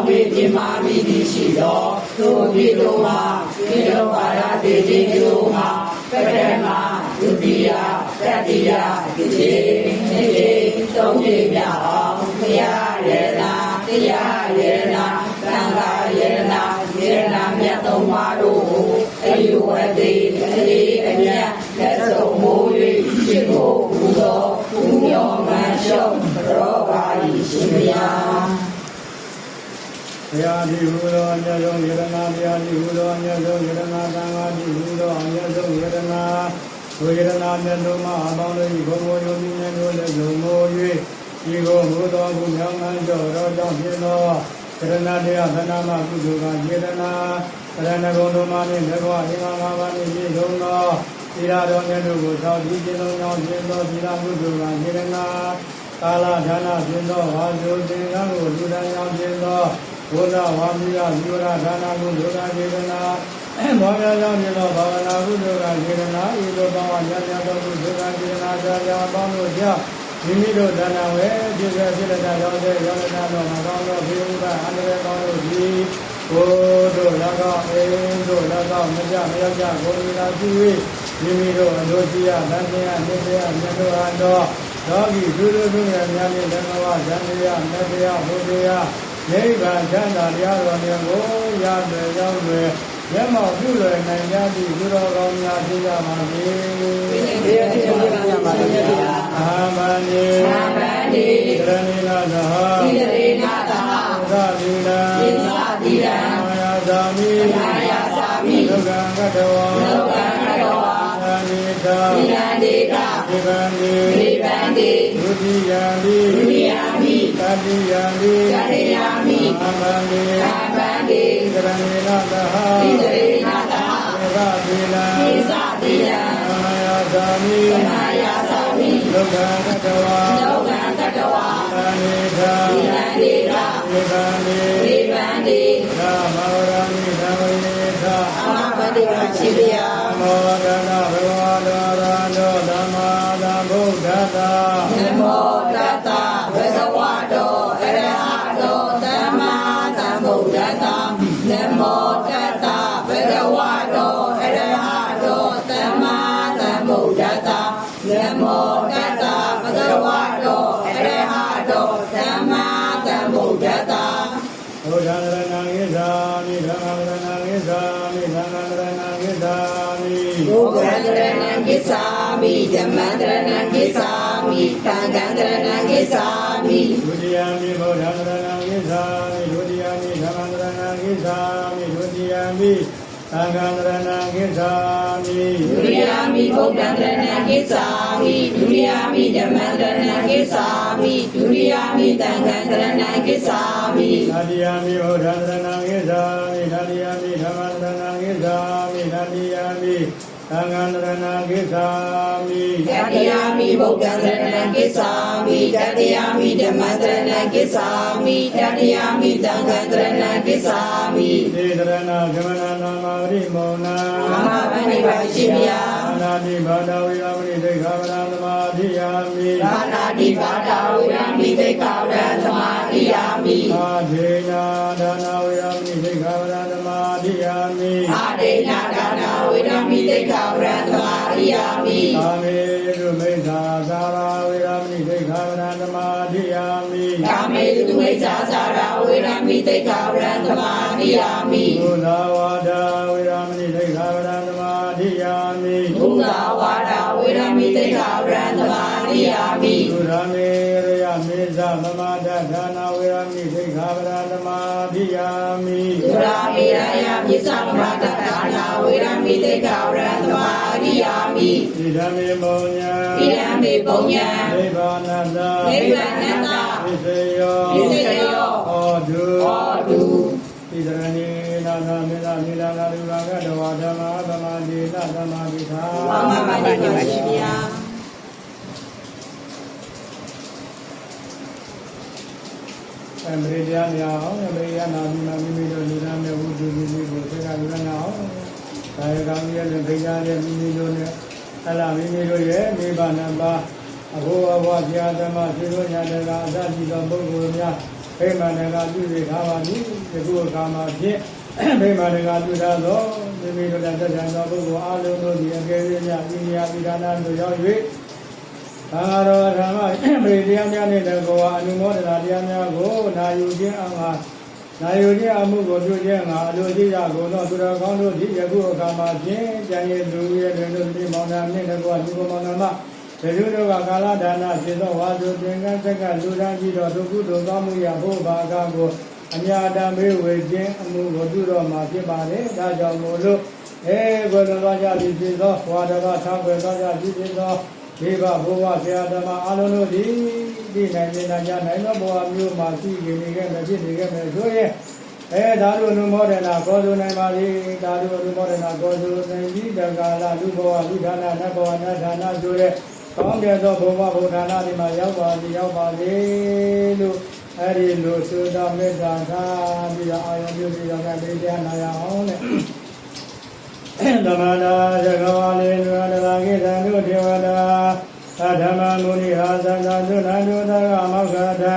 မေပြမာမိတိရှိသောသူပိတောမှာပိတောဝါရတေတိတောမှာပထမဒုတိယတတိယဒီတိနေသုံးကြိမ်မြောက်အောင်ဘုရားရေနာတရားရေနာသံဃာရေနာရေနာမြတ်သုံးပါးတို့ကိုအယူဝတိအလေးအမြတ်လက်ဆုံးမိုး၍ရှိဖို့ဘုသောဘုမျောမန်ရှုံးရောပါ၏ရှင်ဗျာဘုရားဒီဟူသောအမြတ်ဆုံးယရနာဘုရားဒီဟူသောအမြတ်ဆုံးယရနာသံဃာဒီဟူသောအမြတ်ဆုံးယရနာဝေယရနာမြတ်လုံးမအပေါင်းတို့ဘုံဘုံယုံကြည်နေတို့လည်းလုံမိုး၍ဒီကိုဘုသောဘုမြောင်းမှန်ကြောတော်ကြောင့်ဖြစ်သောယရနာတရားသနာမကုသိုလ်ကယရနာပရဏဂုံတို့မှနှင့်ဘဂဝါအင်္ဂါ၅ပါးနှင့်ပြည့်စုံသောသီလတော်မြတ်တို့ကိုသောက်ပြီးခြင်းလုံးကြောင့်ဖြစ်သောသီလကုသိုလ်ကယရနာကာလဌာနဖြစ်သောဝါဇုသင်္ကန်းကိုလူတိုင်းကြောင့်ဖြစ်သောဘုရားဝါမိယဇီဝရဌာနကိုလူသားယရနာမောဂကြောင့်ဖြစ်သောဘာဝနာကုသိုလ်ကယရနာဤသို့သောညံ့ညံ့သောကုသိုလ်ကယရနာကြာကြာပေါင်းတို့ကြောင့်မိမိတို့တဏ္ဍဝေဖြစ်စေဖြစ်တဲ့ကြောင့်တဲ့ယောဂနာတော်မကောင်းသောဘေးဥပ္ပအန္တရာယ်ကောင်းတို့ဒီကိုတို့၎င်းအိမ်တို့၎င်းမကြမရောက်ကြကိုယ်လာကြည့်၍မိမိတို့အလိုရှိရတန်ခြင်းအမြင့်တရားမြတ်တို့အားတော့ယောဂီသူတို့တို့ရဲ့များမြတ်ဓမ္မဝဇန်တရားမြတ်တရားဘုရားနိဗ္ဗာန်ချမ်းသာတရားတော်မြတ်ကိုရမယ်ရောက်မယ်မျက်မှောက်ပြုလွယ်နိုင်ကြသည့်သူတော်ကောင်းများဖြစ်ကြပါစေ။ဒီအဖြစ်ဖြစ်ကြပါစေ။အာမန္တိ။အာမန္တိ။သရဏိနာသဟ။သီရေနာသဟ။သာသီလံ။သစ္စာသီလံ။မာယာသာမိ။မာယာသာမိ။လောကံကတဝါ။လောကံကတဝါ။သန္တိတာ။သီလံတေတာ။ဒီဗန္တိ။ဒီဗန္တိ။ဒုတိယံတိ။ဒုတိယံတိ။တတိယံတိ။တတိယံတိ။အာမန္တိ။အာမန္တိ။သရဏိနာသဟ။သီရေနာသဟ။သေသာသီလံ။သေသာသီလံ။မာယာသာမိ။မာယာသာမိ။လောကံကတဝါ။လောကံကတဝါ။သန္တိတာ။သီလံတေတာ။ဒီဗန္တိ။ဒီဗန္တိ။သာမောရမိသဝိနေသာ။အာမန္တိပါရှိဗျာ။မောဒနာဘဂဝါတော်ရတောသမ္မာသမ္ဗုဒ္ဓတာ။နမောတတ္တဘဂဝါတော်အရဟတောသမ္မာသမ္ဗုဒ္ဓတာ။နမောတတ္တဘဂဝါတော်အရဟတောသမ္မာသမ္ဗုဒ္ဓတာ။နမောတတ္တဘဂဝါတော်အရဟတောသမ္မာသမ္ဗုဒ္ဓတာ။ဘုရားရဏဂိသာမိဓမ္မရဏဂိသာမိသံဃာရဏဂိသာမိဘုရားရဏဂိသာမိဓမ္မရဏဂိသာမိသံဃာရဏဂိသာမိဒုတိယမိဘုရားရဏဂိသာမိဒုတိယမိဓမ္မရဏဂိသာမိဒုတိယမိသံဃာရဏဂိသာမိဒုတိယမိဘုရားရဏဂိသာမိဒုတိယမိဓမ္မရဏဂိသာမိဒုတိယမိသံဃာရဏဂိသာမိတတိယမိဘုရားရဏဂိသာမိတတိယမိဓမ္မရဏဂိသာမိတတိယမိသံဃာရဏဂိသာမိတတိယမိဘုရားရဏဂိသာမိတတိယမိဓမ္မရဏဂိသာမိတတိယမိသံဃာရဏဂိသာမိသေတရဏဂမနနာမဝရိမောနာမဟာဗန္တိပါရှိဗျာအာနာတိဘာဒဝိရမဏိဒိဋ္ဌာဝရသမာဓိယာမိအာနာတိဘာဒဝိရမဏိဒိဋ္ဌာဝရသမာဓိယာမိအာဒေနာဒါနာဝိရမဏိဒိဋ္ဌာဝရသမာဓိယာမိအာဒေနာဒါနာဝိရမဏိဒိဋ္ဌာဝရသမာဓိယာမိကာမေတုမိစ္ဆာသာရာဝိရမဏိဒိဋ္ဌာဝရသမာဓိယာမိကာမေတုမိစ္ဆာသာရာဝိရမဏိဒိဋ္ဌာဝရသမာဓိယာမိဘုဒ္ဓဝါဒဝိရမဏိဒိဋ္ဌာဝရသမာဓိယာမိဘုဒ္ဓဝါဒဝိရမဏိဒိဋ္ဌာဝရသမာဓိယာမိဘုရမေရယမေဇမမဒဒါနာဝိရမဏိဒိဋ္ဌာဝရသမာဓိယာမိဘုရမေရယမေဇမမဒဒါနာဝိရမဏိဒိဋ္ဌာဝရသမာဓိယာမိဣဒံမေပုံညာဣဒံမေပုံညာနိဗ္ဗာနတနိဗ္ဗာနတဝိစေယောဝိစေယောဟောတုဟောတုဣဒရဏိနာနာမေလာမေလာလာလူလာကတဝါဓမ္မသမာဓိသသမာဓိသာအာမမတိပါရှိဗျာအမေရိကန်များအောင်အမေရိကန်နာမည်မိမိတို့လူသားမျိုးဝုဒ္ဓမိမိကိုသိက္ခာလူသားများအောင်ဒါရကောင်းရဲ့ခိကြရဲ့မိမိတို့နဲ့အလားမိမိတို့ရဲ့နိဗ္ဗာန်ပါအဘိုးအဘွားဘုရားဓမ္မသေတို့ညာတကအစရှိသောပုဂ္ဂိုလ်များ ဗိမာန်ကပြုစေထားပါသည်ဒီခုအခါမှာဖြင့်ဗိမာန်ကပြုထားသောမိမိတို့လက်ထံသောပုဂ္ဂိုလ်အားလုံးတို့သည်အကယ်၍ဤနေရာပိဒါနာသို့ရောက်၍ဘာတော်ဓမ္မပရိတရားများနှင့်လည်းကိုယ်အနုမောဒနာတရားများကိုနာယူခြင်းအမှားနာယူခြင်းအမှုကိုပြုခြင်းငါအလိုရှိရာကိုတော့သူတော်ကောင်းတို့သည်ယခုအခါမှာဖြင့်ကြံရည်လူရဲ့တွင်တို့ဒီမောင်နှံနှင့်လည်းကိုယ်ဒီမောင်နှံမှဒီလိုတို့ကကာလဒါနစေသောဝါစုသင်္ကန်းသက်ကလူတန်းကြည့်တော့ဒုက္ခဒုသောမှုရဖို့ဘာကကိုအမြာတံမေးဝေခြင်းအမှုကိုပြုတော့မှာဖြစ်ပါလေဒါကြောင့်မို့လို့ကိုယ်တော်ကြပြီးဖြစ်သောဝါဒကထောက်ွယ်တော်ကြပြီးဖြစ်သောဒီဘဘုရားဆရာဓမ္မအလုံးတို့သည်ဒီနိုင်နေကြနိုင်သောဘဝမျိုးမှာရှိနေခဲ့မယ်ဖြစ်နေခဲ့မယ်ဆိုရင်ဒါတို့အနုမောဒနာကောဇုနိုင်ပါလေဒါတို့အနုမောဒနာကောဇုနိုင်ပြီးတက္ကလာလူဘဝလူဌာနနတ်ဘဝနတ်ဌာနဆိုတဲ့ကောင်းတဲ့သောဘုရားဘုဌာနဒီမှာရောက်ပါလေလို့အဲ့ဒီလိုသုဒ္ဓမေတ္တာထားပြီးအာယုံပြုပြီးတော့ပြည့်တရားနာရအောင်လေဓမ္မနာဇဂဝါလေနုရတလာကိတံဒုဒေဝတာဓမ္မမုနိဟာသံသာသုနန္တုသကမောက္ခတံ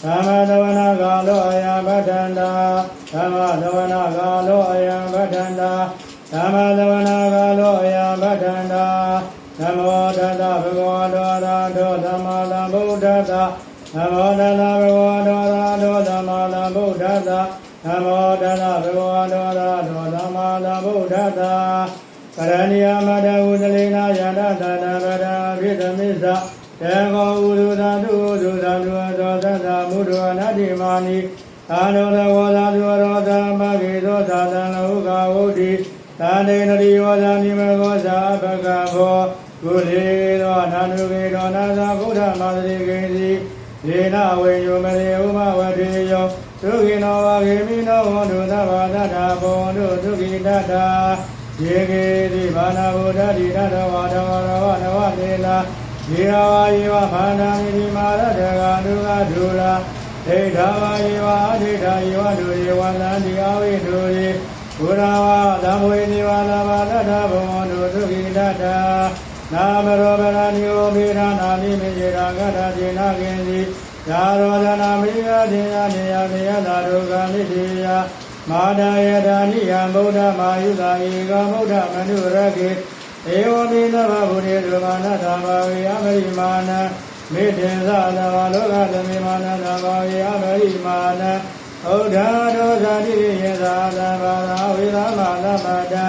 ဓမ္မသဝနာကာလောအယံဗဒန္တာဓမ္မသဝနာကာလောအယံဗဒန္တာဓမ္မသဝနာကာလောအယံဗဒန္တာနမောတတဘဂဝတောရာတောသမ္မာသမ္ဗုဒ္ဓတ္တနမောတတဘဂဝတောရာတောသမ္မာသမ္ဗုဒ္ဓတ္တနမောတတဘဂဝတောရာတောသမ္မာသမ္ဗုဒ္ဓတ္တကရဏီယမတဝုသလေနာယန္တတတဗဒာភិသမိစ္ဆတေကောဥဒုသတုဥဒုသတုသောသတ္တမုဒ္ဒဝနာတိမာနိသာနောသဝသာသူရောသမဂေသောသာသံလောကဝုဒ္ဓိသာတေနတိဝဇာနိမကောသာဘဂဘောကုလေသောနာနုကေသောနာသာဗုဒ္ဓမာသတိကိစီလေနဝေယောမရေဥမဝတေယောသုခိနောဝဂေမိနောဟောတုသဗ္ဗတတ္ထာဘောတုသုခိတတ္ထာယေကေတိဘာနာဗုဒ္ဓတိရတဝါဒဝရဝနဝတေလာယေရဝါယေဝဘာနာနိတိမာရတကဒုက္ခဒုလာဒိဋ္ဌဝါယေဝအဒိဋ္ဌယေဝဒုယေဝလန္တိအဝိဒုယေဘုရားဝါသံဝေနိဝါသဘာတတ္ထာဘောတုသုခိတတ္ထာနာမရောဗရာနိယောမေရနာမိမေယေရာဂတတိနာကိဉ္စီယာရောဒနာမိယတေယနေယမေယသာဒုက္ခမိတိယမာဒယဒါနိယံဗုဒ္ဓမာယုသာဧကဗုဒ္ဓမနုရကေဧဝမေသဗ္ဗဗုရေသုမာနသဘာဝေအမရိမာနမေတ္တေသသဝလောကသမေမာနသဘာဝေအမရိမာနဩဒာဒောဇာတိယေသာသဘာသာဝေသမသမတံ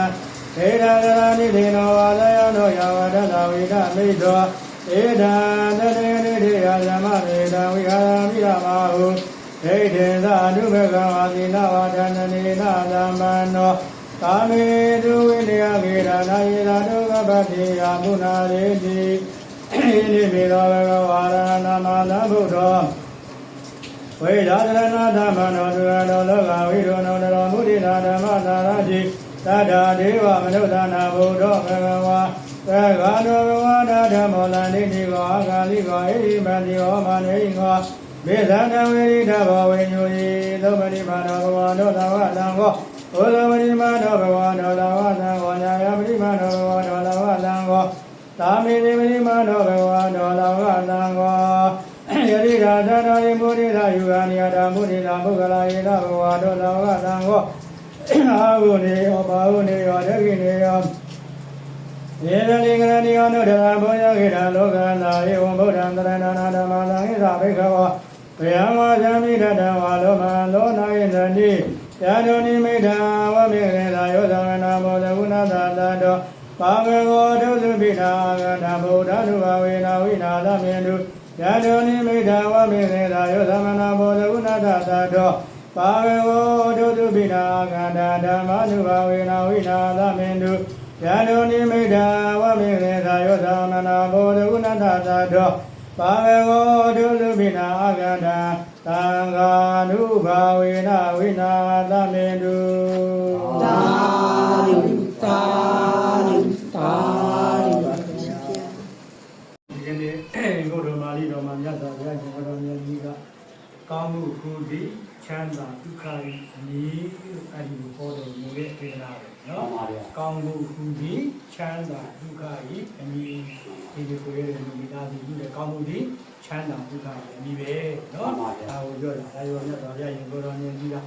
ဧဒာဒရာနိဒေနောဝါလယနောယဝဒသဝိဒမိတောဧဒံတတေနိတေယဇမမေတံဝိဟာရမိရမဟုဒိဋ္ဌိသအနုဘဂဝါတိနဝဒန္နေနသမ္ပန္နောကာမေတုဝိနယဂေရနာယေသာဒုက္ခပတိယာမုနာရေတိဣနိမေသောဘဂဝါရဏမသမ္ဗုဒ္ဓောဝိဓာရဏသမ္မနောဒုရတောလောကဝိရောနောတရောမုဒိနာဓမ္မသာရတိသတ္တာဒေဝမနုဿာနာဘုဒ္ဓောဘဂဝါသဂ္ဂနောဘဝနာဓမ္မောလန္တိတိကောအာဂာလိကောဣရိမတိဟောမနေကောမေသန္တဝေရိဓဘောဝိညုယိသောမဏိမာနောဘဝနောသဝသံဃောဩလောမဏိမာနောဘဝနောသဝသံဃောညာယမဏိမာနောဘဝနောသဝသံဃောသာမေတိမဏိမာနောဘဝနောသဝသံဃောယတိရာသတ္တယေမုဒိရာယုဂာနိယတာမုဒိရာပုဂ္ဂလာယေနဘဝနောသဝသံဃောအာဟုနေယောဘာဟုနေယောဒဂိနေယောယေရလိကရဏီယောနုဒရာဘောယခေတလောကနာယေဝံဗုဒ္ဓံတရဏနာဓမ္မသံဣသဘိက္ခဝဘယံဝါဇာမိတတံဝါလောမံလောနာယတတိယာဒုနိမိတံဝမေခေလာယောသမနာမောသကုဏသာတတောပါဝေကောဒုသုပိထာကတဗုဒ္ဓနုဘဝေနာဝိနာသမေတုယာဒုနိမိတံဝမေခေလာယောသမနာမောသကုဏသာတတောပါဝေကောဒုသုပိထာကတဓမ္မနုဘဝေနာဝိနာသမေတုယာဒုနိမိတံဝမေခေလာယောသမနာမောသကုဏသာတတောပါဝေကောဒုသုပိနာအာဂန္တသံဃာနုဘာဝေနဝိနာသမေတုသာဓုသာဓုသာဓုပါဘုရားဒီကနေ့ဘုရားမာလီတော်မှာမြတ်စွာဘုရားရှင်တော်မြတ်ကြီးကကောင်းမှုခုဒီချမ်းသာဒုက္ခဤအနည်းအဲ့ဒီဟောတော်မူတဲ့ဒေသနာပဲเนาะ ဗျာ ကောင်းမှုဟူသည်ချမ်းသာဒုက္ခဤအမည်ဒီကိုရတဲ့လူမိသားစုကြီးတဲ့ကောင်းမှုသည်ချမ်းသာဒုက္ခဤအမည်ပဲနော်ဒါကိုပြောတာဒါရောမြတ်စွာဘုရားရင်ကိုယ်တော်မြင်ကြီးတာ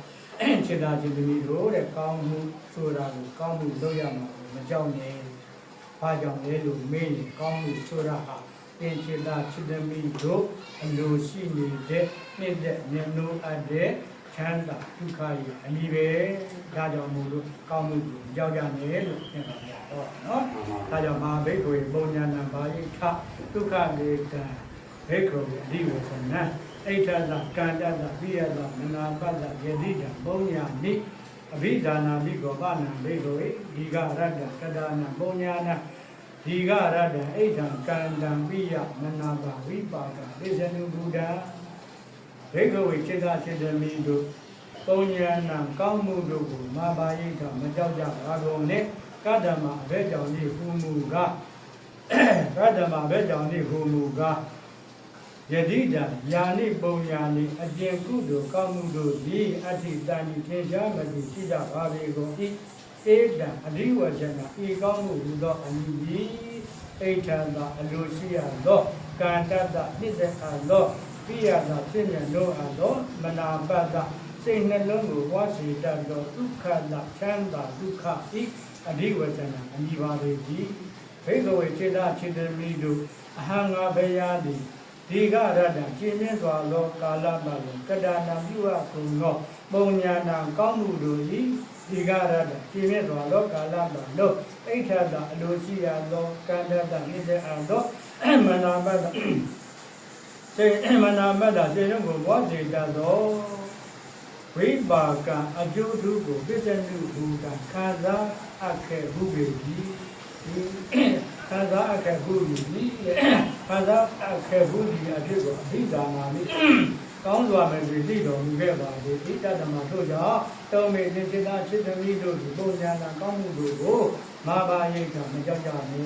ခြေသာခြေသမီးတို့တဲ့ကောင်းမှုဆိုတာကိုကောင်းမှုလုပ်ရမှာမကြောက်နဲ့ဘာကြောင့်လဲလို့မေးရင်ကောင်းမှုဆိုတာဟာသင်ခြေသာခြေသမီးတို့အလိုရှိနေတဲ့နှစ်သက်မြင်လို့အပ်တဲ့ချမ်းသာဒုက္ခရဲ့အမိပဲဒါကြောင့်မို့လို့ကောင်းမှုကိုကြောက်ကြမယ်လို့သင်ပါရတော့နော်ဒါကြောင့်မဟာဘိက္ခုပုံညာဏဘာယိထဒုက္ခလေကံဘိက္ခုအဓိဝဆနံအိဋ္ဌသကန္တတပိယတမနာပတ္တယတိတပုံညာနိအဘိဓာနာမိကောပနံဘိက္ခုဒီကရတ္တကဒါနပုံညာနာဒီကရတ္တအိဋ္ဌံကန္တံပိယမနာပါဝိပါကပိစနုဘုဒ္ဓဘိက္ခုခြေသာခြေသမီးတို့ပုံညာနာကောင်းမှုတို့ကိုမဘာယိထမကြောက်ကြပါကုန်နဲ့ကတ္တမအဘဲကြောင့်ဒီဟူမူကကတ္တမအဘဲကြောင့်ဒီဟူမူကယတိတံယာနိပုံညာနိအကျဉ်ကုသိုလ်ကောင်းမှုတို့သည်အဋ္ဌိတန်ဤထင်ရှားမသည်ရှိကြပါပေကုန်၏ဧတံအဓိဝဇ္ဇနာဤကောင်းမှုဟူသောအမည်သည်အိဋ္ဌံသာအလိုရှိရသောကန္တတနှစ်သက်အပ်သောပိယသာဖြစ်မြတ်လို့အပ်သောမနာပတ္တစိတ်နှလုံးကိုဝါစီတတ်သောဒုက္ခလချမ်းသာဒုက္ခဤအဓိဝဇ္ဇနာအမည်ပါပေ၏ဘိက္ခဝေခြေသာခြေသမီးတို့အဟံငါဘယသည်ဒီကရတ္တကျင့်မြင့်စွာသောကာလမှလည်းကဒါနာပြုအပ်ကုန်သောပုံညာနာကောင်းမှုတို့၏ဒီကရတ္တကျင့်မြင့်စွာသောကာလမှလို့အိဋ္ဌတအလိုရှိရသောကန္တတနိစ္စအသောမနာမတ္တစေမနာမတ္တစေရုံကိုဝါစေတတ်သောဝိပါကအကျိုးထုကိုပစ္စနုဘူတာခံစားအပ်ခဲ့ဟုပေသည်ခံစားအပ်ခဲ့ဟုသည်ခံစားအပ်ခဲ့ဟုသည်အဖြစ်ကိုအဘိဓမ္မာမိကောင်းစွာမဲ့သိတော်မူခဲ့ပါသည်ဣတ္တဓမ္မတို့ကြောင့်တောင်းမေသင်္စေတစိတ္တမိတို့ဒီပုံညာနာကောင်းမှုတို့ကိုမဘာယိကမကြောက်ကြနဲ့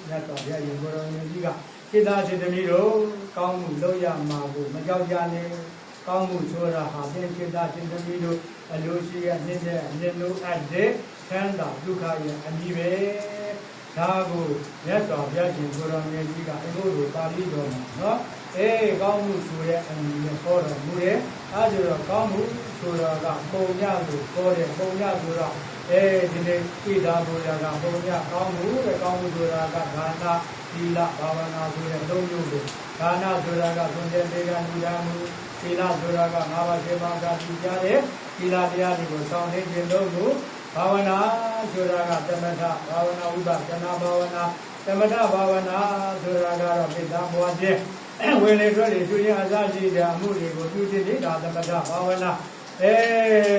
ညတ်တော်ရရင်ကိုယ်တော်မြတ်ကြီးကစိတ္တစိတ္တမိတို့ကောင်းမှုလုပ်ရမှာကိုမကြောက်ကြနဲ့ကောင်းမှုဆိုတာဟာသင်္စေတစိတ္တမိတို့အလိုရှိရနေတဲ့မျက်လုံးအပ်တဲ့ချမ်းသာဒုက္ခရဲ့အမိပဲဒါကိုမြတ်စွာဘုရားရှင်ကိုယ်တော်မြတ်ကြီးကအဘိဓိပါဠိတော်မှာနော်ကောင်းမှုဆိုတဲ့အမည်နဲ့ဟောတော်မူတယ်အဲဒါတော့ကောင်းမှုဆိုတာကပုံညလို့ဟောတယ်ပုံညဆိုတော့ဒီနေ့ဣဒာဘုရားကပုံညကောင်းမှုတဲ့ကောင်းမှုဆိုတာကဒါနသီလဘာဝနာဆိုတဲ့သုံးမျိုးကိုဒါနဆိုတာကသွန်သင်ပေးကလူသားမှုသီလဆိုတာက၅ပါး7ပါးကပြကြတယ်သီလတရားတွေကိုဆောင်နေခြင်းလို့ဘာဝနာဆိုတာကသမထဘာဝနာဝိပဿနာဘာဝနာသမထဘာဝနာဆိုတာကတော့ပိဋကဘဝခြင်းဝင်လေထွက်လေသူရင်အစရှိတဲ့အမှုတွေကိုပြုသိနေတာသမထဘာဝနာ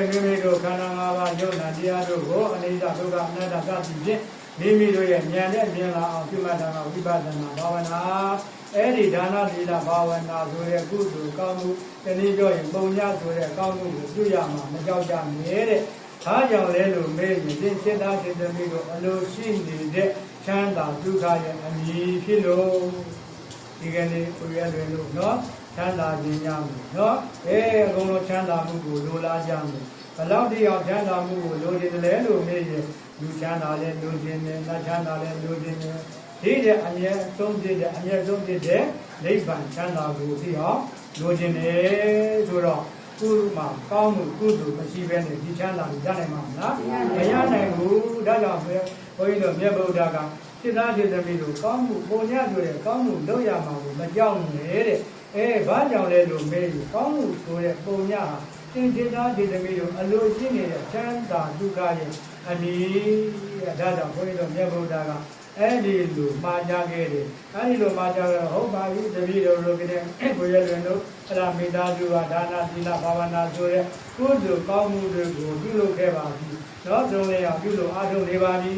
မိမိတို့ခန္ဓာ၅ပါးယုံနာတရားတို့ကိုအနိစ္စဒုက္ခအနတ္တသတိဖြင့်မိမိတို့ရဲ့ဉာဏ်နဲ့မြင်လာအောင်ပြုမှတ်တာကဝိပဿနာဘာဝနာဒီဒါနသီလဘာဝနာဆိုတဲ့ကုသိုလ်ကောင်းမှုတနည်းပြောရင်ပုံညဆိုတဲ့ကောင်းမှုကိုပြုရမှာမကြောက်ကြနဲ့တဲ့ဒါကြောင့်လဲလို့မေးရင်သင်စိတ္တစိတ္တမိတို့အလိုရှိနေတဲ့ချမ်းသာဒုက္ခရဲ့အမည်ဖြစ်လို့ဒီကနေ့ကိုရလွယ်လို့နော်ချမ်းသာခြင်းရမယ်နော်အကုန်လုံးချမ်းသာမှုကိုလိုလားကြမယ်ဘလောက်တရားချမ်းသာမှုကိုလိုချင်တယ်လို့မေးရင်လူချမ်းသာလဲလိုချင်တယ်နတ်ချမ်းသာလဲလိုချင်တယ်ဒီတဲ့အမြဲဆုံးဖြစ်တဲ့အမြဲဆုံးဖြစ်တဲ့နိဗ္ဗာန်ချမ်းသာကိုသိအောင်လိုချင်တယ်ဆိုတော့ကုမှာကောင်းမှုကုသိုလ်မရှိဘဲနဲ့ဒီချမ်းသာကိုရနိုင်မှာမလားမရနိုင်ဘူးဒါကြောင့်ပဲဘုန်းကြီးတို့မြတ်ဗုဒ္ဓကစိတ္တစိတ္တမိတို့ကောင်းမှုပုံညဆိုတဲ့ကောင်းမှုလုပ်ရမှာကိုမကြောက်နဲ့တဲ့ဘာကြောင့်လဲလို့မေးရင်ကောင်းမှုဆိုတဲ့ပုံညဟာသင်္စေတစိတ္တမိတို့အလိုရှိနေတဲ့ချမ်းသာဒုက္ခရဲ့အနည်းဒါကြောင့်ဘုန်းကြီးတို့မြတ်ဗုဒ္ဓကဒီလိုမှာကြခဲ့တယ်ဒီလိုမှာကြတော့ဟုတ်ပါပြီတပည့်တော်တို့ကလည်းကိုရလွင်တို့အဲ့ဒါမိသားစုကဒါနသီလဘာဝနာဆိုတဲ့ကုသိုလ်ကောင်းမှုတွေကိုပြုလုပ်ခဲ့ပါပြီတော့သုံးရပြုလုပ်အားထုတ်နေပါပြီ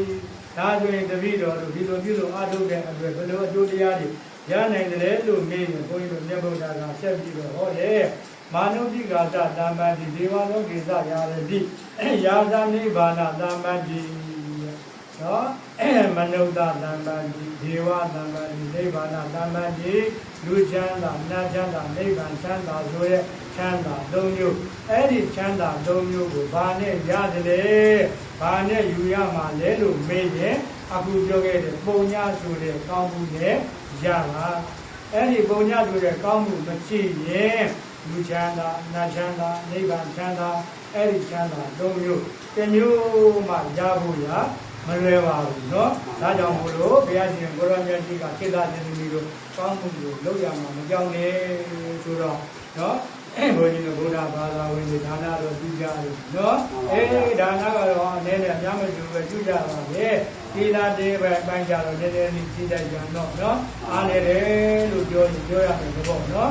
ဒါဆိုရင်တပည့်တော်တို့ဒီလိုပြုလုပ်အားထုတ်တဲ့အတွက်ဘယ်လိုအကျိုးတရားတွေရနိုင်တယ်လို့မေးရင်ဘုန်းကြီးတို့မြတ်ဗုဒ္ဓကဆက်ပြီးတော့ဟောတယ်မာနုတိကာသတမ္ပတိဒေဝလောကိသရာရတိယာသနိဗ္ဗာနတမ္ပတိ နော်မနုဿတမ္ပံဒီဒေဝတမ္ပံဒီနိဗ္ဗာန်တမ္ပံဒီလူချမ်းသာနတ်ချမ်းသာနိဗ္ဗာန်ချမ်းသာဆိုရဲချမ်းသာ၃မျိုးအဲ့ဒီချမ်းသာ၃မျိုးကိုဘာနဲ့ရတယ်လဲဘာနဲ့ယူရမှာလဲလို့မေးရင်အခုပြောခဲ့တဲ့ပုံညာဆိုတဲ့ကောင်းမှုနဲ့ရပါအဲ့ဒီပုံညာဆိုတဲ့ကောင်းမှုမရှိရင်လူချမ်းသာနတ်ချမ်းသာနိဗ္ဗာန်ချမ်းသာအဲ့ဒီချမ်းသာ၃မျိုးတစ်မျိုးမှရဖို့ရမလွယ်ပါဘူးเนาะဒါကြောင့်မို့လို့ဘုရားရှင်ကိုရောမြတ်ကြီးကခေတ္တရှင်သမီးတို့ကောင်းမှုကိုလုပ်ရမှာမကြောက်နဲ့ဆိုတော့เนาะဘုန်းကြီးတို့ဗုဒ္ဓဘာသာဝင်တွေဒါနတော့ပြုကြတယ်เนาะဒါနကတော့အနေနဲ့အများမကျူပဲပြုကြပါလေသီလတေပဲပိုင်းကြတော့နည်းနည်းလေးကြည့်တတ်ကြတော့เนาะအားနေတယ်လို့ပြောရမယ်ပေါ့เนาะ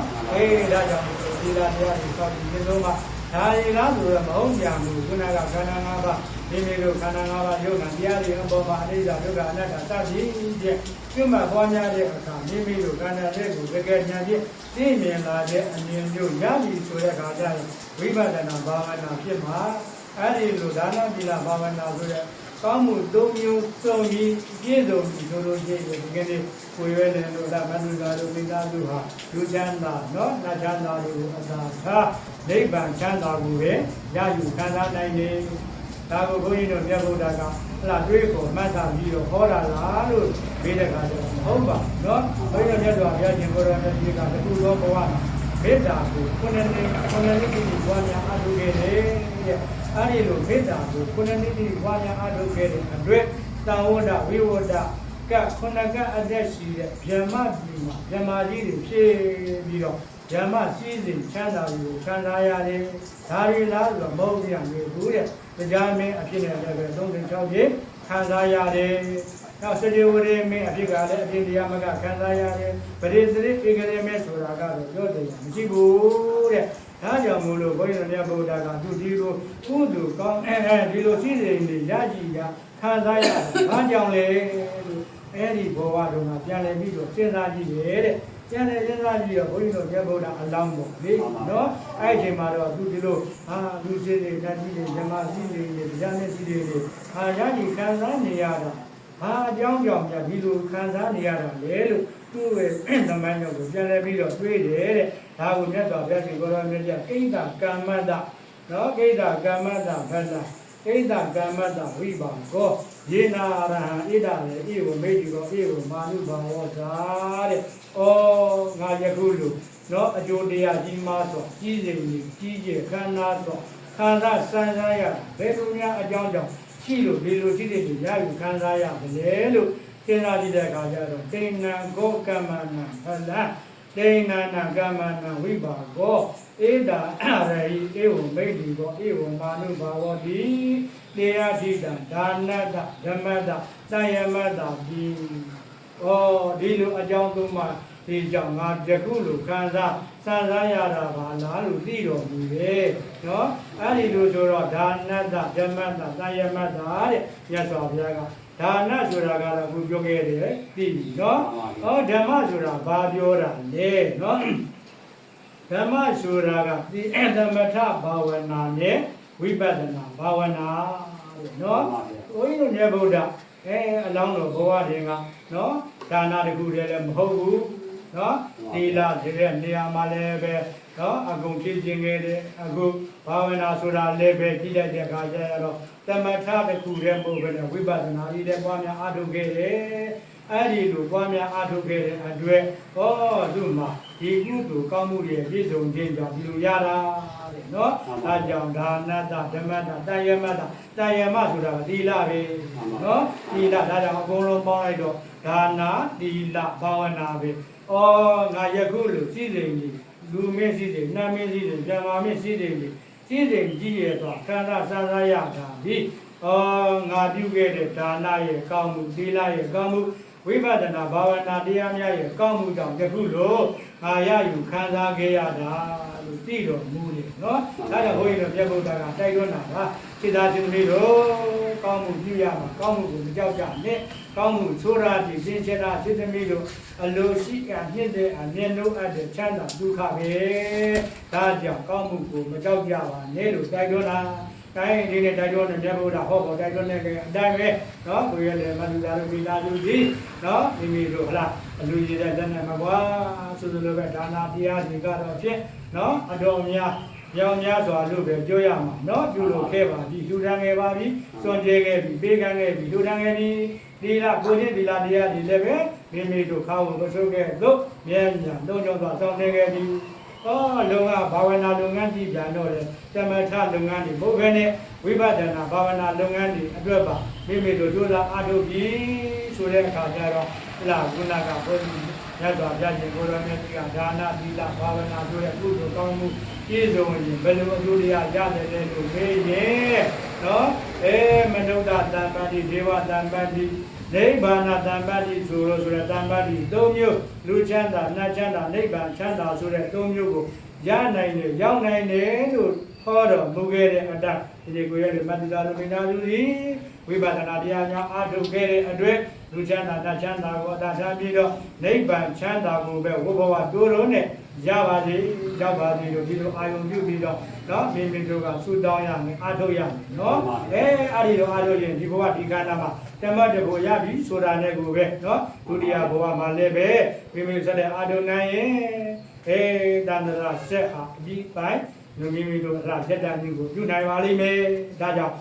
ဒါကြောင့်သီလတရားကိုစောင့်ကြည့်နေတော့မှဒါရီလားဆိုတော့မဟုတ်ကြဘူးခုနကခန္ဓာ၅ပါးမိမိတို့ခန္ဓာ၅ပါးယုံနာတရားတွေအပေါ်မှာအနိစ္စဒုက္ခအနတ္တစသည်ဖြင့်ပြုမှတ်ပွားများတဲ့အခါမိမိတို့ခန္ဓာလေးကိုတကယ်ဉာဏ်ဖြင့်သိမြင်လာတဲ့အမြင်မျိုးရပြီဆိုတဲ့အခါကျရင်ဝိပဿနာဘာဝနာဖြစ်မှာအဲဒီလိုဒါနသီလဘာဝနာဆိုတဲ့ကောင်းမှု၃မျိုးစုံပြီးပြည့်စုံပြီးဆိုလို့ရှိရင်ဒီကနေ့ကိုယ်ရွယ်တယ်လို့ဒါမနုသာတို့မိသားစုဟာလူချမ်းသာနော်နတ်ချမ်းသာတွေကိုအသာထားနိဗ္ဗာန်ချမ်းသာကိုပဲရယူခံစားနိုင်နေဒါကိုဘုန်းကြီးတို့မြတ်ဗုဒ္ဓကဟလာတွေးကိုမှတ်သားပြီးတော့ဟောတာလားလို့ပြောတဲ့အခါကျတော့မဟုတ်ပါနော်ဘုန်းကြီးတို့မြတ်စွာဘုရားရှင်ကိုယ်တော်မြတ်ကြီးကတခုသောဘဝမှာမေတ္တာကိုခုနှစ်နှစ်ကိုဘွားများအားထုတ်ခဲ့တယ်တဲ့အဲဒီလိုမေတ္တာကိုခုနှစ်နှစ်ဘွားများအားထုတ်ခဲ့တဲ့အတွက်သံဝဒဝိဝဒကခုနကအသက်ရှိတဲ့ဗြဟ္မပြည်မှာဗြဟ္မာကြီးတွေဖြည့်ပြီးတော့ဗြဟ္မစည်းစိမ်ချမ်းသာကိုခံစားရတယ်ဒါရီလားဆိုတော့မဟုတ်ပြန်ဘူးတဲ့တရားမင်းအဖြစ်နဲ့လည်းပဲ36ပြည့်ခံစားရတယ်နောက်စတေဝရေမင်းအဖြစ်ကလည်းအဖြစ်တရားမကခံစားရတယ်ပရိသေဧကရေမင်းဆိုတာကတော့ပြောတယ်မရှိဘူးတဲ့ဒါကြောင့်မို့လို့ဘုရားမြတ်ဗုဒ္ဓကသူဒီလိုကုသိုလ်ကောင်းဒီလိုစည်းစိမ်တွေရကြည်ရခံစားရတယ်ဘာကြောင့်လဲလို့အဲ့ဒီဘဝတုန်းကပြန်လည်ပြီးတော့စဉ်းစားကြည့်ရဲ့တဲ့ကျန်တဲ့စဉ်းစားကြည့်တော့ဘုန်းကြီးတို့မြတ်ဗုဒ္ဓအလောင်းပေါ့လေနော်အဲ့ဒီချိန်မှာတော့သူဒီလိုလူစည်းတွေတတိတွေဓမ္မစည်းတွေတရားနဲ့စည်းတွေရကြည်ခံစားနေရတာဘာအကြောင်းကြောင့်များဒီလိုခံစားနေရတာလဲလို့သူ့ရဲ့သမိုင်းကြောင့်ပြန်လည်ပြီးတော့တွေးတယ်တဲ့ဒါကိုမြတ်စွာဘုရားရှင်ကိုရောမြတ်ကြီးကိဋ္တကမ္မတနော်ကိဋ္တကမ္မတဘဏ္ဍကိဋ္တကမ္မတဝိပါကောယေနာရဟံဣဒလေဧဝမေတိကောဧဝမာနုဘာဝသာတဲ့ဩငါယခုလူနော်အကျိုးတရားကြီးမားစွာကြီးစိမ်ကြီးကျယ်ခန္ဓာစွာခန္ဓာစံစားရဘယ်လိုများအကြောင်းကြောင့်ရှိလို့ဒီလိုရှိတဲ့လူရယူခံစားရတယ်လို့စဉ်းစားကြည့်တဲ့အခါကျတော့တေနံကောကမ္မနံဖလံတေနံနကမ္မနံဝိပါကောဧတာရဟိဧဝမေတိကောဧဝမာနုဘာဝတိတေယတိတံဒါနတ္တဓမ္မတ္တသယမတ္တဒီဒီလိုအကြောင်းသုံးပါဒီကြောင့်ငါတခုလိုခံစားစံစားရတာပါလားလို့သိတော်မူတယ်နော်အဲ့ဒီလိုဆိုတော့ဒါနတ္တဓမ္မတ္တသယမတ္တတဲ့မြတ်စွာဘုရားကဒါနဆိုတာကတော့အခုပြောခဲ့တယ်သိပြီနော်ဓမ္မဆိုတာဘာပြောတာလဲနော်ဓမ္မဆိုတာကဒီသမထဘာဝနာနဲ့ဝိပဿနာဘာဝနာတဲ့နော်ဘုန်းကြီးတို့မြတ်ဗုဒ္ဓအလောင်းတော်ဘဝတွေကနော်ဒါနတခုတည်းလည်းမဟုတ်ဘူးနော်သီလဆိုတဲ့နေရာမှာလည်းပဲနော်အကုန်ဖြည့်ခြင်းခဲ့တယ်အခုဘာဝနာဆိုတာလည်းပဲကြည့်လိုက်တဲ့အခါကျတော့သမထတစ်ခုတည်းမဟုတ်ဘဲနဲ့ဝိပဿနာဤတဲ့ပွားများအားထုတ်ခဲ့တယ်အဲ့ဒီလိုပွားများအားထုတ်ခဲ့တဲ့အတွက်သူ့မှာဒီကုသိုလ်ကောင်းမှုတွေပြည့်စုံခြင်းကြောင့်ဒီလိုရတာတဲ့နော်အဲကြောင့်ဒါနတ္တဓမ္မတ္တတယမတ္တတယမဆိုတာသီလပဲနော်သီလဒါကြောင့်အကုန်လုံးပေါင်းလိုက်တော့ဒါနာသီလဘာဝနာပဲငါယခုလိုစည်းစိမ်ကြီးလူမင်းစည်းစိမ်နတ်မင်းစည်းစိမ်ဗြဟ္မာမင်းစည်းစိမ်ကြီးစည်းစိမ်ကြီးရဲ့တော့ခန္ဓာစမ်းစားရတာဒီငါပြုခဲ့တဲ့ဒါနရဲ့ကောင်းမှုသီလရဲ့ကောင်းမှုဝိပဿနာဘာဝနာတရားများရဲ့ကောင်းမှုကြောင့်ယခုလိုငါရယူခံစားခဲ့ရတာလို့သိတော်မူတယ်နော်ဒါကြောင့်ဘုန်းကြီးတို့မြတ်ဗုဒ္ဓကတိုက်တွန်းတာပါစိတ္တရှင်တွေတို့ကောင်းမှုပြုရမှာကောင်းမှုကိုမကြောက်ကြနဲ့ကောင်းမှုဆိုရသည်သင်္ချာစိတ္တမိတို့အလိုရှိအမြင့်တဲ့အမြင့်လို့အပ်တဲ့ချမ်းသာဒုက္ခပဲဒါကြောင့်ကောင်းမှုကိုမကြောက်ကြပါနဲ့လို့တိုက်တွန်းတာ တိုင်းဒီနေ့တိုက်တွန်းနေမြတ်ဘုရားဟောပေါ်တိုက်တွန်းနေတဲ့အတိုင်းပဲနော်ကိုရလေမလူသားတို့မိသားစုကြီးနော်မိမိတို့ဟလားအလူကြီးတဲ့လက်နဲ့မကွာဆိုလိုပဲဒါနာတရားစီကတော့ဖြစ်နော်အတော်များရောင်များစွာလို့ပဲပြောရမှာနော်ပြုလို့ခဲ့ပါပြီလူတန်းခဲ့ပါပြီစွန့်ကြဲခဲ့ပြီပေးကမ်းခဲ့ပြီလူတန်းခဲ့ပြီဒီလားကိုချင်းဒီလားတရားဒီလည်းပဲမိမိတို့ခါဖို့မဆိုးခဲ့လို့မြဲမြံလုံးကျော်စွာစောင့်နေခဲ့ပြီဩလုံကဘာဝနာလုပ်ငန်းကြီးပြန်တော့တယ်တမထလုပ်ငန်းတွေဘုရားနဲ့ဝိပဿနာဘာဝနာလုပ်ငန်းတွေအတွက်ပါမိမိတို့ကြိုးစားအားထုတ်ပြီးဆိုတဲ့အခါကျတော့ဟလာကုဏကဘုရားမြတ်စွာဘုရားရှင်ကိုရောမြတ်ကြီးကဒါနသီလဘာဝနာဆိုတဲ့ကုသိုလ်ကောင်းမှုပြည့်စုံရင်ဘယ်လိုအကျိုးတရားရတယ်လဲလို့မေးရင်နော်မနုဿတံပတိဒေဝတံပတိနိဗ္ဗာန်တံပတိဆိုတဲ့တံပတိ၃မျိုးလူချမ်းသာနတ်ချမ်းသာနိဗ္ဗာန်ချမ်းသာဆိုတဲ့၃မျိုးကိုရနိုင်တယ်ရောက်နိုင်တယ်လို့ဟောတော်မူခဲ့တဲ့အတိုင်းဒီကိုရဲ့မတ္တိတာလူမိနာလူသည်ဝိပဿနာတရားများအားထုတ်ခဲ့တဲ့အတွက်လူချမ်းသာနတ်ချမ်းသာကိုအတာထားပြီးတော့နိဗ္ဗာန်ချမ်းသာကိုပဲဝိဘဝတိုးလုံးနဲ့ရပါစေရောက်ပါစေလို့ဒီလိုအာယုံပြုပြီးတော့နော်မိမိတို့ကဆုတောင်းရမယ်အားထုတ်ရမယ်နော်အဲ့ဒီတော့အားထုတ်ရင်ဒီဘဝဒီခန္ဓာမှာတမတ်တဘောရပြီဆိုတာနဲ့ကိုပဲနော်ဒုတိယဘဝမှာလည်းပဲမိမိဆက်တဲ့အားထုတ်နိုင်ရင်တန္တရာဆက်ဟာအပြီးပိုင်းလူမိမိတို့အလားတက်တန်ကြီးကိုပြုနိုင်ပါလိမ့်မယ်ဒါကြောင့်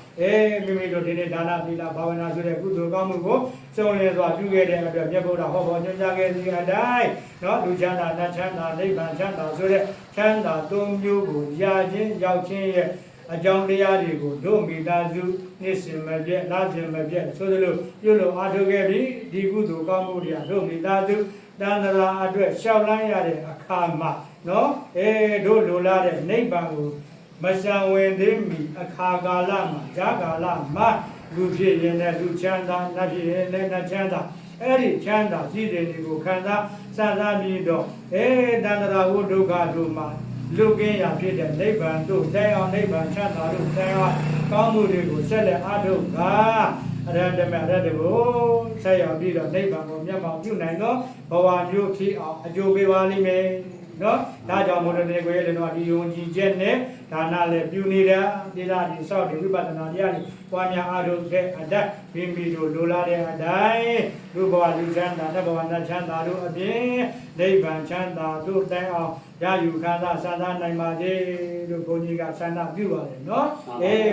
မိမိတို့ဒီနေ့ဒါနသီလဘာဝနာဆိုတဲ့ကုသိုလ်ကောင်းမှုကိုစုံလင်စွာပြုခဲ့တဲ့အတွက်မြတ်ဗုဒ္ဓဟောပေါ်ညွှန်ကြားခဲ့သည့်အတိုင်းနော်လူချမ်းသာနတ်ချမ်းသာနိဗ္ဗာန်ချမ်းသာဆိုတဲ့ချမ်းသာ၃မျိုးကိုရခြင်းရောက်ခြင်းရဲ့အကြောင်းတရားတွေကိုတို့မိသားစုနေ့စဉ်မပြတ်လစဉ်မပြတ်ဆိုသလိုပြုလို့အားထုတ်ခဲ့ပြီးဒီကုသိုလ်ကောင်းမှုတွေတို့မိသားစုတန်ត្រာအတွက်ရှောက်လန်းရတဲ့အခါမှာနော်တို့လိုလားတဲ့နိဗ္ဗာန်ကိုမဆံဝင်သေးမီအခါကာလမှာဈာကာလမှာလူဖြစ်ရင်လည်းလူချမ်းသာနတ်ဖြစ်ရင်လည်းနတ်ချမ်းသာအဲ့ဒီချမ်းသာစည်းစိမ်တွေကိုခံစားစစားပြီးတော့တန်ត្រာဝုဒုက္ခတို့မှာလူကင်းရာဖြစ်တဲ့နိဗ္ဗာန်တို့တိုင်အောင်နိဗ္ဗာန်ချမ်းသာတို့တိုင်အောင်ကောင်းမှုတွေကိုဆက်လက်အားထုတ်ကအရဟတမေအရဟတကိုဆက်ရောက်ပြီးတော့နိဗ္ဗာန်ကိုမျက်မှောက်ပြုနိုင်သောဘဝမျိုးဖြစ်အောင်အကျိုးပေးပါလိမ့်မယ်နော်ဒါကြောင့်မို့လို့ဒီကိုရဲ့လည်းတော့ဒီယုံကြည်ချက်နဲ့ဒါနလည်းပြုနေတာဒီလားဒီစောက်ဒီဝိပဿနာတရားတွေပွားများအားထုတ်တဲ့အတိုင်းမိမိတို့လိုလားတဲ့အတိုင်းလူဘဝလူချမ်းသာတဘဝနတ်ချမ်းသာတို့အပြင်နိဗ္ဗာန်ချမ်းသာတို့တိုင်အောင်ရယူခံစားဆန္ဒနိုင်ပါစေလို့ဘုန်းကြီးကဆန္ဒပြုပါတယ်နော်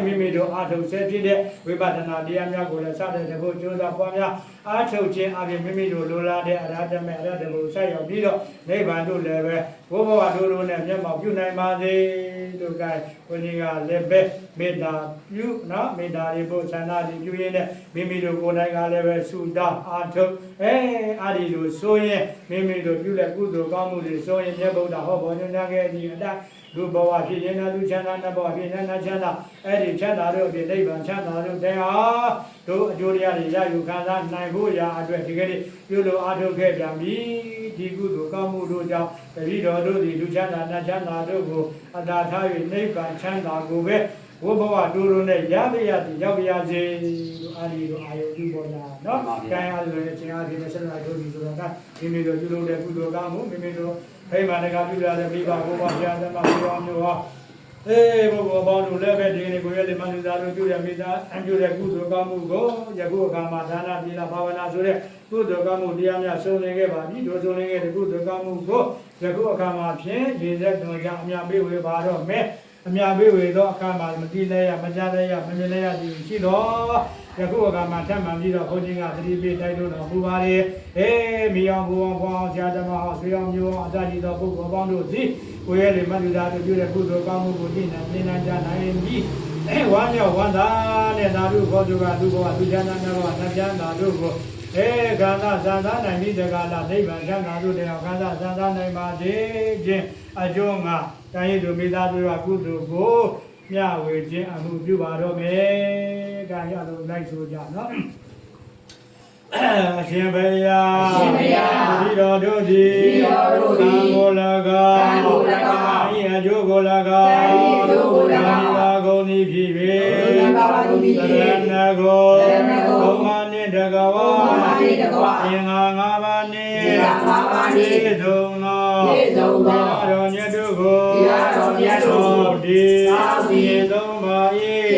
မိမိတို့အားထုတ်ဆဲဖြစ်တဲ့ဝိပဿနာတရားများကိုလည်းစတဲ့တဖို့ကြိုးစားပွားများအားထုတ်ခြင်းအပြင်မိမိတို့လိုလားတဲ့အရဟတမေအရဟတကိုဆက်ရောက်ပြီးတော့နိဗ္ဗာန်တို့လည်းပဲဘုဘဝတို့လိုနဲ့မျက်မှောက်ပြုနိုင်ပါစေလို့ကဘုန်းကြီးကလည်းပဲမေတ္တာပြုနော်မေတ္တာတွေပို့ဆန္ဒတွေပြုရင်းနဲ့မိမိတို့ကိုယ်တိုင်ကလည်းပဲဆုတောင်းအားထုတ်အားဒီလိုဆိုရင်မိမိတို့ပြုတဲ့ကုသိုလ်ကောင်းမှုတွေဆိုရင်မြတ်ဗုဒ္ဓဟောပေါ်ညွှန်ကြားခဲ့ခြင်းအတိုင်းလူဘဝဖြစ်ရင်လူချမ်းသာနတ်ဘဝဖြစ်ရင်နတ်ချမ်းသာအဲ့ဒီချမ်းသာတို့အပြင်နိဗ္ဗာန်ချမ်းသာတို့တရားတို့အကျိုးတရားတွေရယူခံစားနိုင်ဖို့ရာအတွက်ဒီကနေ့ပြုလို့အားထုတ်ခဲ့ပြန်ပြီဒီကုသိုလ်ကောင်းမှုတို့ကြောင့်တပည့်တော်တို့ဒီလူချမ်းသာနတ်ချမ်းသာတို့ကိုအတားထား၍နိဗ္ဗာန်ချမ်းသာကိုပဲဘုဘဝတို့တို့နဲ့ရပါရသည်ရောက်ပါရစေလို့အာရီတို့အာယုပြုပေါ်လာနော်။ကံအားလို့လည်းခြင်းအားဖြင့်ဆက်လာတို့ဒီဆိုတော့ကမိမိတို့ပြုလုပ်တဲ့ကုသိုလ်ကောင်းမှုမိမိတို့ဖိမာနကပြုရတဲ့မိဘဘုရားဘုရားသမဘုရားမျိုးဟောဘုရားပေါင်းတို့လည်းပဲဒီနေ့ကိုရတဲ့မနုဿာတို့ပြုရမိသားအပြုတဲ့ကုသိုလ်ကောင်းမှုကိုယခုအခါမှာဒါနသီလဘာဝနာဆိုတဲ့ကုသိုလ်ကောင်းမှုတရားများဆုံးလင်ခဲ့ပါပြီတို့ဆုံးလင်ခဲ့တဲ့ကုသိုလ်ကောင်းမှုကိုယခုအခါမှာဖြင့်ရေသက်တော်ကြောင့်အမြတ်ပေးဝေပါတော့မယ်အမြတ်ပေးဝေသောအခါမှာမတိလဲရမကြလဲရမမြင်လဲရသည်ရှိတော့ယခုအခါမှာထပ်မှန်ပြီးတော့ဘုန်းကြီးကသတိပေးတိုက်တွန်းတော်မူပါလေမိအောင်ဘူအောင်ဘောအောင်ဆရာသမားအောင်ဆွေအောင်မျိုးအောင်အတ္တိသောပုဂ္ဂိုလ်ပေါင်းတို့သည်ကိုယ်ရဲ့လေမတ္တရာတို့ပြုတဲ့ကုသိုလ်ကောင်းမှုကိုသိနိုင်ကြနိုင်ပြီးဝမ်းမြောက်ဝမ်းသာနဲ့သာဓုဘောဓုကလူဘဝသူချမ်းသာများဘဝနတ်ချမ်းသာတို့ကိုခန္ဓာဇာသာနိုင်ပြီးတက္ကလာနိဗ္ဗာန်ချမ်းသာတို့တရားခန္ဓာဇာသာနိုင်ပါစေခြင်းအကျိုးငါတိုင်းရည်သူမိသားစုကကုသိုလ်ကိုမျှဝေခြင်းအမှုပြုပါတော့မယ်။ဒါရလို့လိုက်ဆိုကြနော်။အရှင်ဘုရားဒီတော်တို့သည်သံဃာလကဤအကျိုးကိုလကသာဂုံဤဖြစ်၍သရဏကိုဘုံမနှင့်တကဝါအင်္ဂါ၅ပါးနှင့်ဤသုံးသောတော်မြတ်တို့ကိုသောဒီသုံးပါ၏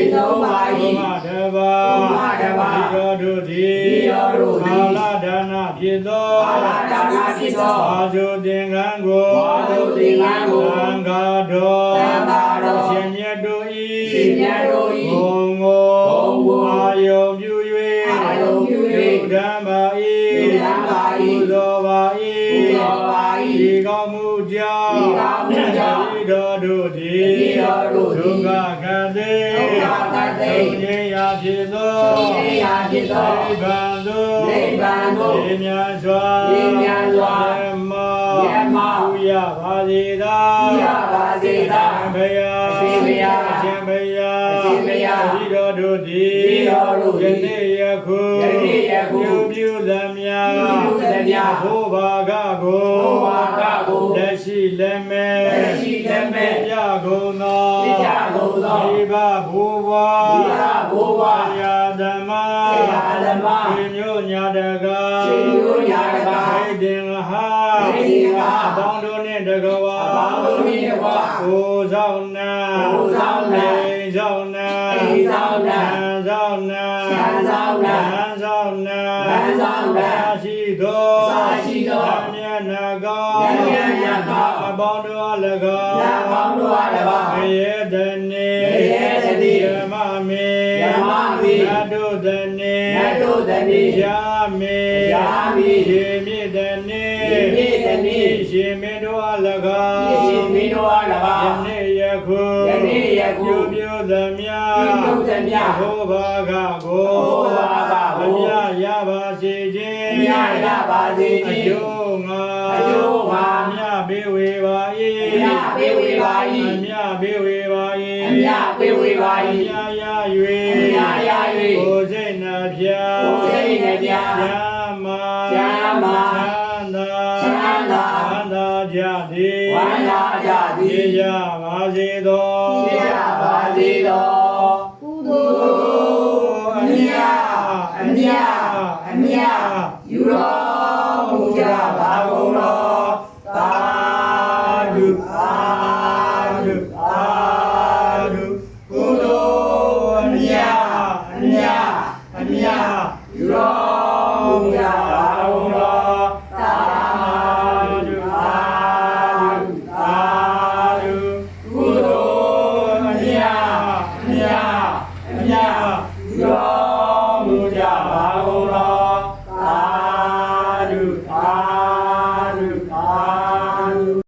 ယိ ဘုမတဘာ ဘုမတဘာ ဒီတော်တို့သည် ဒီတော်တို့သည် ကာလဒါနဖြစ်သော ကာလဒါနဖြစ်သော အာဇုသင်္ကန်းကို အာဇုသင်္ကန်းကို သံဃာတော် သံဃာတော် ရှင်မြတ်တို့၏ ရှင်မြတ်တို့၏ ဘုံကို ဘုံကို အာယုံပြု၍ အာယုံပြု၍ လူဓမ္မာ၏ လူဓမ္မာ၏ ပူဇော်ပါ၏ ပူဇော်ပါ၏ ဒီကောင်းမှုကြောင့် ဒီကောင်းမှုကြောင့် ဒီတော်တို့သည် ဒီတော်တို့သည် ဒုက္ခကံသိ ဒုက္ခကံသိ သုံးခြင်းရာဖြစ်သော သုံးခြင်းရာဖြစ်သော နိဗ္ဗာန်သို့ နိဗ္ဗာန်သို့ မြင်မြန်စွာ မြင်မြန်စွာ ဓမ္မ ဓမ္မ ပြုရပါစေသာ ပြုရပါစေသာ ဘုရား အရှင်ဘုရား အရှင်ဘုရား အရှင်ဘုရား ဒီတော်တို့သည် ဒီတော်တို့သည် ယနေ့ယခု ယနေ့ယခု ပြုသမျှ ပြုသမျှ ဘုဘာကကို ဘုဘာကကို လက်ရှိလက်မဲ့ လက်ရှိလက်မဲ့ ပြကုန်သော ပြကုန်သော ဒီဘဘိုးဘွား ဒီဘဘိုးဘွား ဆရာဓမ္မ ဆရာဓမ္မ ရှင်မျိုးညာတကာ ရှင်မျိုးညာတကာ ဣဒင်ဟာ ဣဒင်ဟာ အပေါင်းတို့နှင့်တကဝါ အပေါင်းတို့နှင့်တကာဝါ ကိုဆောင်နာ ကိုဆောင်နာ အိမ်ဆောင်နာ အိမ်ဆောင်နာ ဆံဆောင်နာ ဆံဆောင်နာ လမ်းဆောင်နာ လမ်းဆောင်နာ သာရှိသော သာရှိသော အမျက်နာကော အမျက်နာကော အပေါင်းတို့အား၎င်း နတ်ပေါင်းတို့အား၎င်း မယေတနေ မယေတနေ ယမမေ ယမမေ နတ်တို့တနေ နတ်တို့တနေ ယာမေ ယာမေ ယေမိတနေ ယေမိတနေ ရှင်မင်းတို့အား၎င်း ရှင်မင်းတို့အား၎င်း ယနေ့ယခု ယနေ့ယခု ပြုပြုသမျှ ပြုသမျှ ဘုဘာကကို ဘုဘာကကို အမြရပါစေခြင်း အမြရပါစေခြင်း အကျိုးငါ အကျိုးငါ အမြပေးဝေပါ၏ အမြပေးဝေပါ၏ အမြပေးဝေပါ၏ အမြပေးဝေပါ၏ အမြရ၍ အမြရ၍ ကိုယ်စိတ်နှပြ ကိုယ်စိတ်နှပြ ဉာဏ်